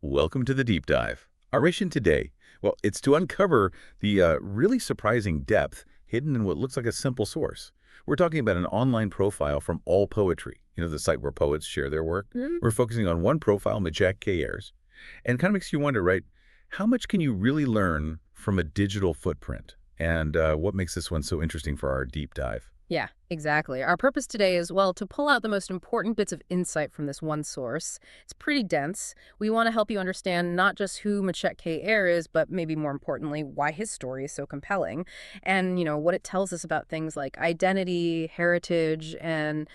Welcome to the Deep Dive. Our mission today, well, it's to uncover the really surprising depth hidden in what looks like a simple source. We're talking about an online profile from All Poetry, the site where poets share their work. We're focusing on one profile, Machiek Cayier's, and it kind of makes you wonder, right, how much can you really learn from a digital footprint? And what makes this one so interesting for our deep dive? Yeah, exactly. Our purpose today is, well, to pull out the most important bits of insight from this one source. It's pretty dense. We want to help you understand not just who Machiek Cayier is, but maybe more importantly, why his story is so compelling and, what it tells us about things like identity, heritage, and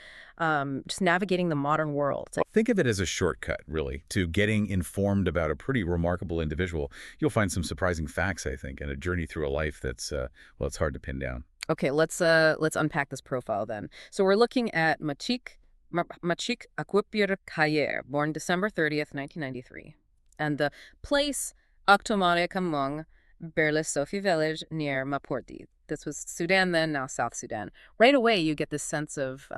just navigating the modern world. Think of it as a shortcut, really, to getting informed about a pretty remarkable individual. You'll find some surprising facts, I think, and a journey through a life that's, well, it's hard to pin down. Okay, let's unpack this profile then. So we're looking at Machiek Akuocpiir Cayier, born December 30th, 1993. And the place, Machiek Amuong, Berle-Sophi Village near Mapuordit. This was Sudan then, now South Sudan. Right away, you get this sense of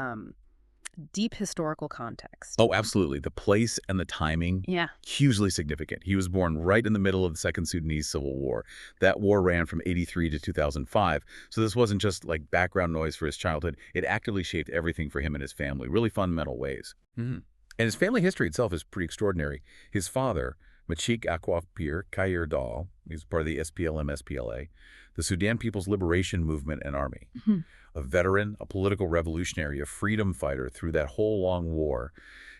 deep historical context. Oh, absolutely. The place and the timing, hugely significant. He was born right in the middle of the Second Sudanese Civil War. That war ran from 83 to 2005. So this wasn't just like background noise for his childhood. It actively shaped everything for him and his family, really fundamental ways. And his family history itself is pretty extraordinary. His father, Machiek Akuocpiir Cayier Dhal, he's part of the SPLM, SPLA, the Sudan People's Liberation Movement and Army. A veteran, a political revolutionary, a freedom fighter through that whole long war.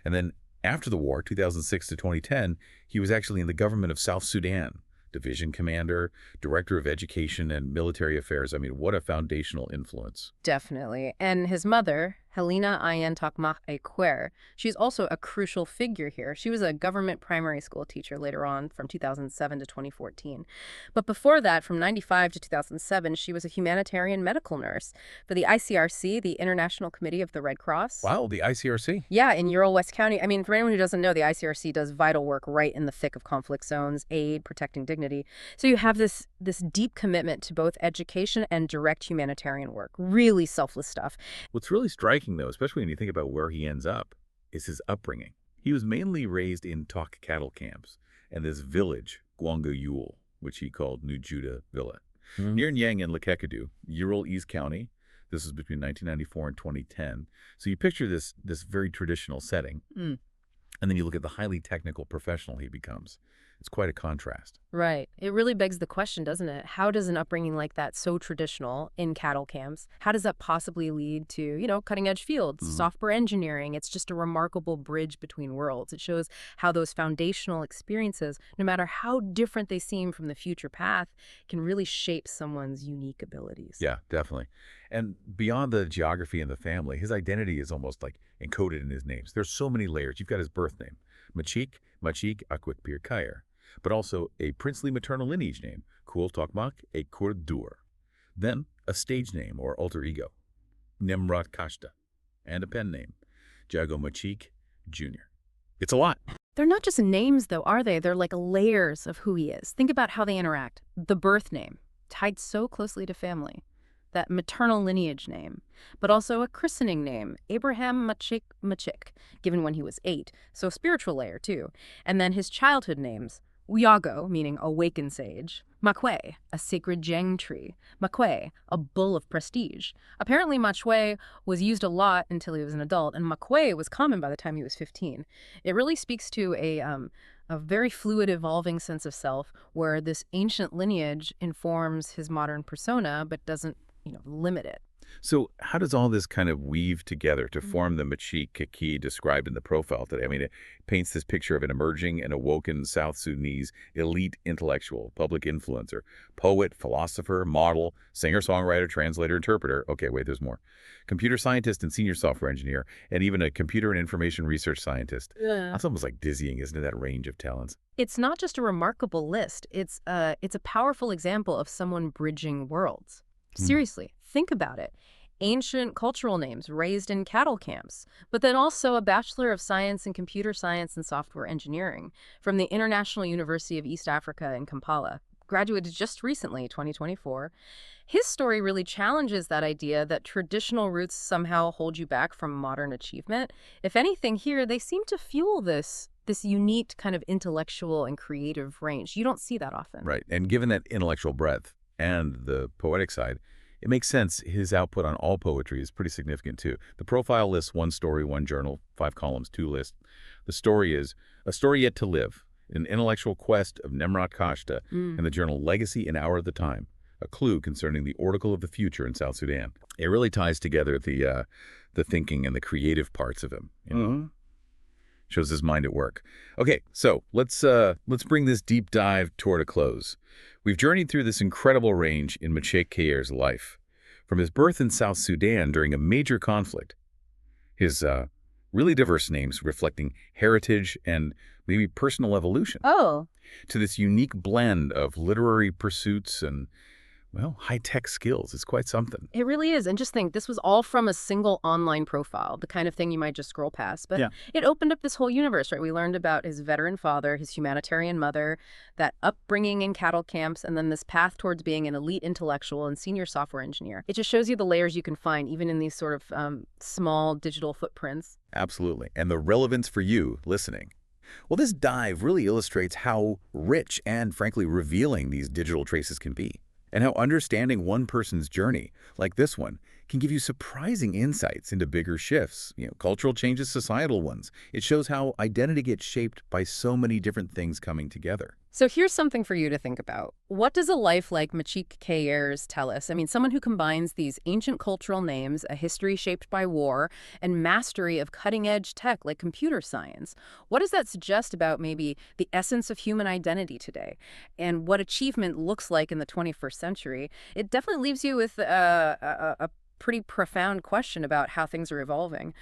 And then after the war, 2006 to 2010, he was actually in the government of South Sudan, division commander, director of education and military affairs. I mean, what a foundational influence. Definitely. And his mother, Helena Ayen Tokmach, she's also a crucial figure here. She was a government primary school teacher later on from 2007 to 2014. But before that, from 95 to 2007, she was a humanitarian medical nurse for the ICRC, the International Committee of the Red Cross. Wow, the ICRC? Yeah, in Yirol West County. I mean, for anyone who doesn't know, the ICRC does vital work right in the thick of conflict zones, aid, protecting dignity. So you have this deep commitment to both education and direct humanitarian work. Really selfless stuff. What's really striking, though, especially when you think about where he ends up, is his upbringing. He was mainly raised in Tok cattle camps and this village, Guonga-yool, which he called New Judah Villa, near Nyang Lekäkedu, Yirol East County. This was between 1994 and 2010. So you picture this very traditional setting, and then you look at the highly technical professional he becomes. It's quite a contrast. Right. It really begs the question, doesn't it? How does an upbringing like that, so traditional in cattle camps, how does that possibly lead to, cutting-edge fields, software engineering? It's just a remarkable bridge between worlds. It shows how those foundational experiences, no matter how different they seem from the future path, can really shape someone's unique abilities. Yeah, definitely. And beyond the geography and the family, his identity is almost like encoded in his names. There's so many layers. You've got his birth name, Machiek Akuocpiir Cayier, but also a princely maternal lineage name, Kuol Tokmach, a Kuer Dhuor. Then a stage name or alter ego, Nemrodt Kashta, and a pen name, Jago Machiek Jr. It's a lot. They're not just names, though, are they? They're like layers of who he is. Think about how they interact. The birth name, tied so closely to family. That maternal lineage name, but also a christening name, Abraham Machiek-Machiek, given when he was 8, so a spiritual layer too. And then his childhood names, Yago, meaning Awaken Sage, Machiek, a sacred Jieng Tree, Machiek, a bull of prestige. Apparently Machiek was used a lot until he was an adult, and Machiek was common by the time he was 15. It really speaks to a very fluid, evolving sense of self where this ancient lineage informs his modern persona but doesn't limit it. So how does all this kind of weave together to form the Machiek Cayier described in the profile today? I mean, it paints this picture of an emerging and awoken South Sudanese elite intellectual, public influencer, poet, philosopher, model, singer-songwriter, translator, interpreter. Okay, wait, there's more. Computer scientist and senior software engineer, and even a computer and information research scientist. That's almost like dizzying, isn't it, that range of talents? It's not just a remarkable list. It's a powerful example of someone bridging worlds. Seriously, think about it. Ancient cultural names raised in cattle camps, but then also a Bachelor of Science in Computer Science and Software Engineering from the International University of East Africa in Kampala, graduated just recently, 2024. His story really challenges that idea that traditional roots somehow hold you back from modern achievement. If anything here, they seem to fuel this This unique kind of intellectual and creative range. You don't see that often. Right. And given that intellectual breadth and the poetic side, it makes sense his output on all poetry is pretty significant too. The profile lists 1 story, 1 journal, 5 columns, 2 lists. The story is A Story Yet to Live, an intellectual quest of Nemrodt Kashta, and the journal Legacy and Hour of the Time, a clue concerning the oracle of the future in South Sudan. It really ties together the thinking and the creative parts of him. You know? Shows his mind at work. Okay, so let's bring this deep dive toward a close. We've journeyed through this incredible range in Machiek Cayier's life, from his birth in South Sudan during a major conflict, his really diverse names reflecting heritage and maybe personal evolution, to this unique blend of literary pursuits and, well, high-tech skills. It's quite something. It really is. And just think, this was all from a single online profile, the kind of thing you might just scroll past. But it opened up this whole universe, right? We learned about his veteran father, his humanitarian mother, that upbringing in cattle camps, and then this path towards being an elite intellectual and senior software engineer. It just shows you the layers you can find, even in these sort of small digital footprints. Absolutely. And the relevance for you listening. Well, this dive really illustrates how rich and, frankly, revealing these digital traces can be, and how understanding one person's journey, like this one, can give you surprising insights into bigger shifts, cultural changes, societal ones. It shows how identity gets shaped by so many different things coming together. So here's something for you to think about. What does a life like Machiek Cayier's tell us? I mean, someone who combines these ancient cultural names, a history shaped by war, and mastery of cutting-edge tech like computer science. What does that suggest about maybe the essence of human identity today and what achievement looks like in the 21st century? It definitely leaves you with a pretty profound question about how things are evolving.